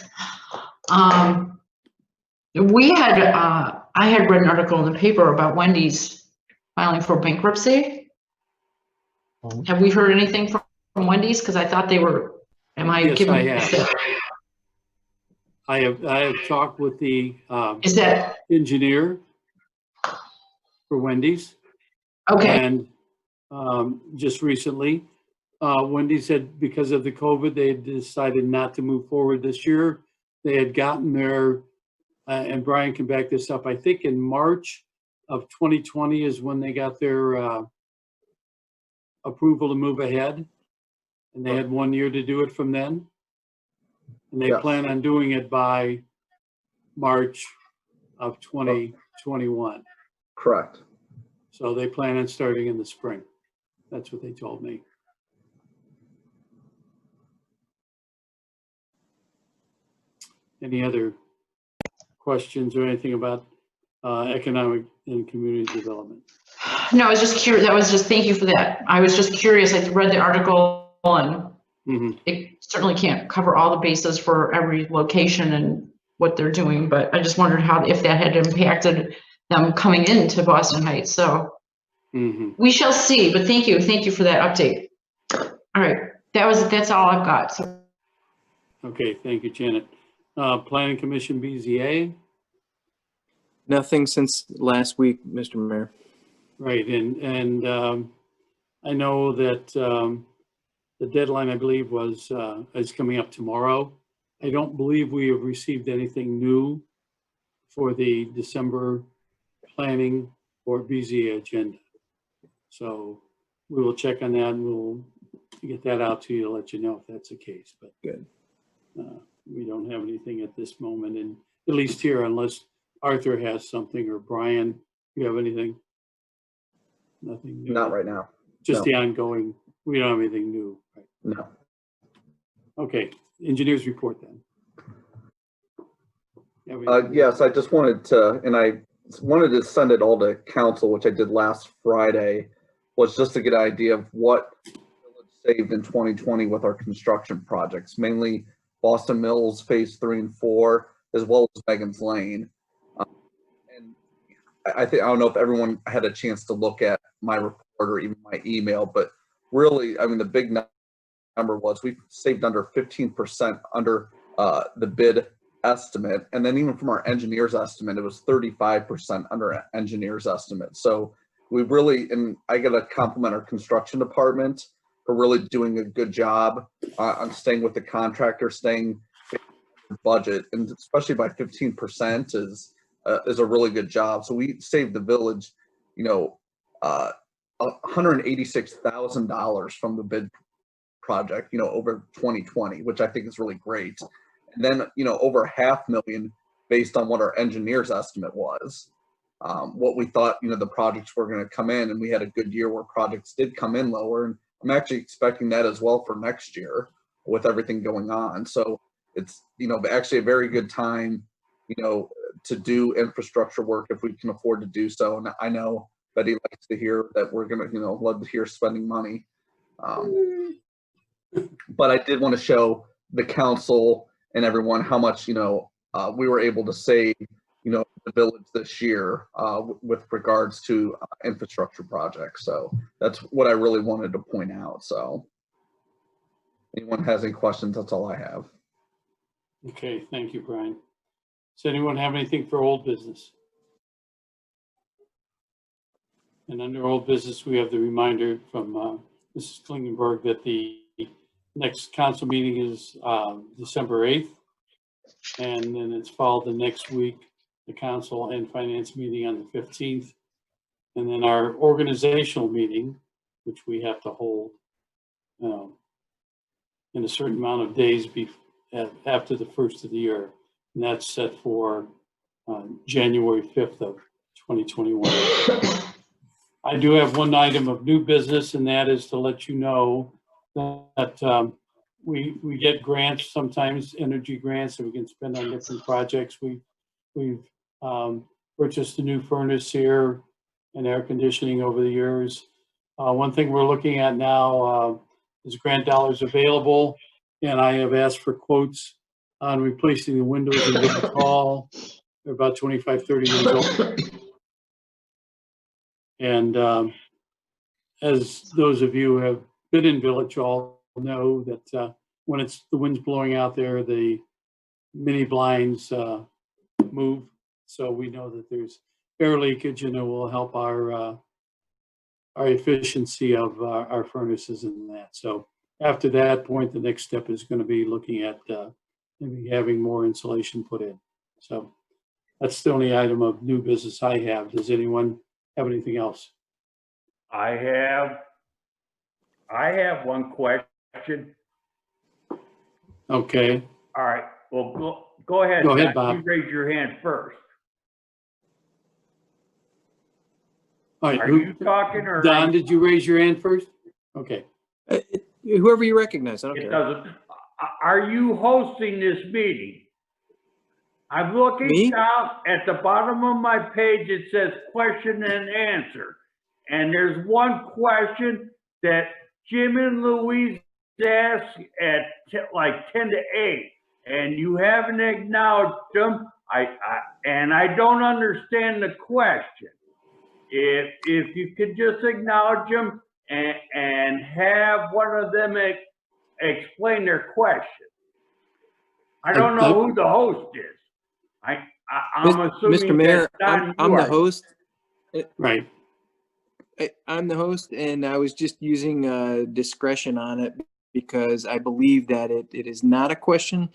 I had read an article in the paper about Wendy's filing for bankruptcy. Have we heard anything from Wendy's? Because I thought they were. Am I Yes, giving? I have. I have talked with the Is that engineer for Wendy's. okay? And just recently, Wendy said because of the COVID, they had decided not to move forward this year. They had gotten their, and Brian can back this up, I think in March of 2020 is when they got their approval to move ahead. And they had 1 year to do it from then. And they Yes. plan on doing it by March of 2021. Correct. So they plan on starting in the spring. That's what they told me. Any other questions or anything about economic and community development? No, I was just curious. Thank you for that. I was just curious. I read the article and it certainly can't cover all the bases for every location and what they're doing, but I just wondered if that had impacted them coming into Boston Heights. So we shall see, but thank you for that update. All right, that's all I've got. So. Okay, thank you, Janet. Planning Commission, BZA. Nothing since last week, Mr. Mayor. Right, and I know that the deadline, I believe, is coming up tomorrow. I don't believe we have received anything new for the December planning or BZA agenda. So we will check on that and we'll get that out to you to let you know if that's the case. But good. We don't have anything at this moment, and at least here, unless Arthur has something or Brian, you have anything? Nothing new. Not right now. Just No. the ongoing. We don't have anything new. Right? No. Okay, engineers report then. Yes, I just wanted to, and I wanted to send it all to council, which I did last Friday, was just to get an idea of what village saved in 2020 with our construction projects, mainly Boston Mills Phase 3 and 4, as well as Megan's Lane. And I think, I don't know if everyone had a chance to look at my report or even my email, but really, I mean, the big number was we saved under 15% under the bid estimate. And then even from our engineer's estimate, it was 35% under engineer's estimate. So we really, and I got to compliment our construction department for really doing a good job on staying with the contractor, staying budget, and especially by 15% is a really good job. So we saved the village, you know, $186,000 from the bid project, you know, over 2020, which I think is really great. And then, you know, over $500,000 based on what our engineer's estimate was. What we thought, you know, the projects were going to come in, and we had a good year where projects did come in lower. And I'm actually expecting that as well for next year with everything going on. So it's, you know, actually a very good time, you know, to do infrastructure work if we can afford to do so. And I know Betty likes to hear that we're going to, you know, love to hear spending money. But I did want to show the council and everyone how much, you know, we were able to save, you know, the village this year with regards to infrastructure projects. So that's what I really wanted to point out. So anyone has any questions, that's all I have. Okay, thank you, Brian. Does anyone have anything for old business? And under old business, we have the reminder from Mrs. Klingenberg that the next council meeting is December 8th. And then it's followed the next week, the council and finance meeting on the 15th. And then our organizational meeting, which we have to hold in a certain amount of days after the first of the year. And that's set for January 5th of 2021. I do have one item of new business, and that is to let you know that we get grants, sometimes energy grants that we can spend on different projects. We've purchased a new furnace here and air conditioning over the years. One thing we're looking at now is grant dollars available, and I have asked for quotes on replacing the windows in Village Hall. They're about 25, 30 years old. And as those of you who have been in Village Hall know that when the wind's blowing out there, the mini blinds move. So we know that there's air leakage, and it will help our efficiency of our furnaces and that. So after that point, the next step is going to be looking at maybe having more insulation put in. So that's the only item of new business I have. Does anyone have anything else? I have one question. Okay. All right, well, go ahead. Go ahead, Don. Bob. You raise your hand first. All right. Are you talking or? Don, did you raise your hand first? Okay. Whoever you recognize, I don't It care. doesn't. Are you hosting this meeting? I'm looking Me? down at the bottom of my page. It says question and answer. And there's one question that Jim and Louise asked at like 10 to 8. And you haven't acknowledged them. And I don't understand the question. If you could just acknowledge them and have one of them explain their question. I don't know who the host is. I'm assuming Mr. Mayor, that I'm the host. Right. I'm the host, and I was just using discretion on it because I believe that it is not a question.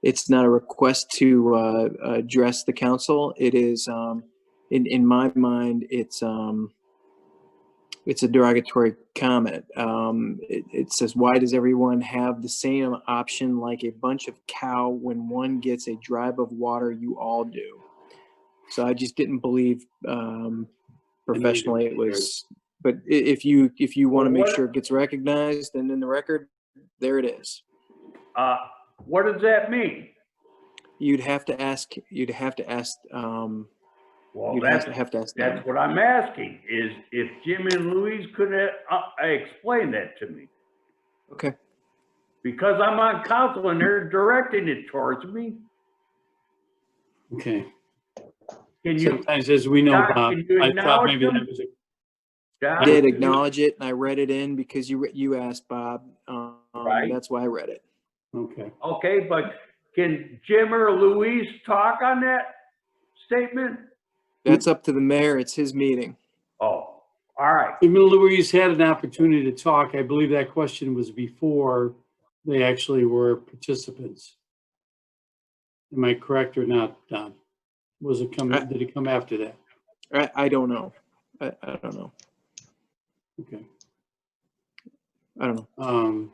It's not a request to address the council. It is, in my mind, it's a derogatory comment. It says, why does everyone have the same option like a bunch of cow when one gets a drive of water, you all do? So I just didn't believe professionally it was, but if you want to make sure it gets recognized and in the record, there it is. What does that mean? You'd have to ask, Well, you'd have to ask them. that's what I'm asking, is if Jim and Louise could explain that to me. Okay. Because I'm on council and they're directing it towards me. Okay. Can you, Sometimes, as we know, Doc, Bob, can you I thought acknowledge maybe them? that was a, Doc, I did can you- acknowledge it and I read it in because you asked, Bob. Right. That's why I read it. okay. Okay, but can Jim or Louise talk on that statement? That's up to the mayor. It's his meeting. Oh, all right. Even Louise had an opportunity to talk. I believe that question was before they actually were participants. Am I correct or not, Don? Was it come, did it come after that? I don't know. I don't know. Okay. I don't know.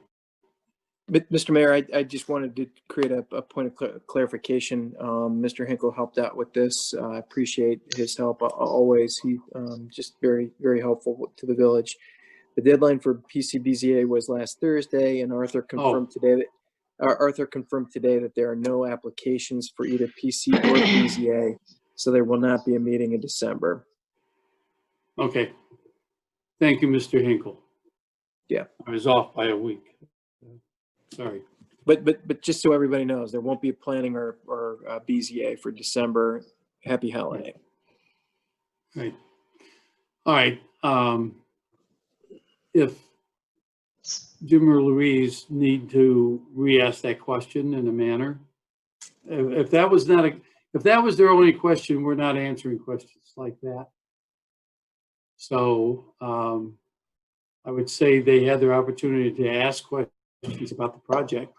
But Mr. Mayor, I just wanted to create a point of clarification. Mr. Hinkle helped out with this. I appreciate his help always. He just very, very helpful to the village. The deadline for PCBZA was last Thursday, and Arthur confirmed today that there are no applications for either PC or BZA, so there will not be a meeting in December. Okay. Thank you, Mr. Hinkle. Yeah. I was off by a week. Sorry. But just so everybody knows, there won't be a planning or BZA for December. Happy holiday. Right. All right. If Jim or Louise need to re-ask that question in a manner, if that was not if that was their only question, we're not answering questions like that. So I would say they had their opportunity to ask questions about the project.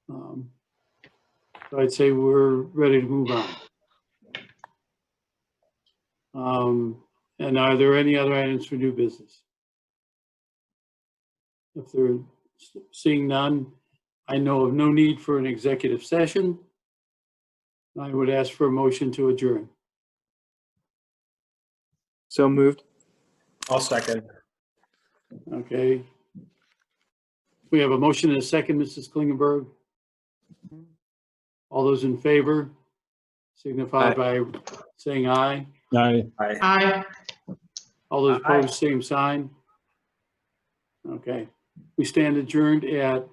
So I'd say we're ready to move on. And are there any other items for new business? If they're seeing none, I know of no need for an executive session. I would ask for a motion to adjourn. So moved. I'll second. Okay. We have a motion and a second, Mrs. Klingenberg. All those in favor signify by saying aye. Aye. Aye. All those opposed, same sign. Okay. We stand adjourned at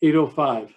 8:05.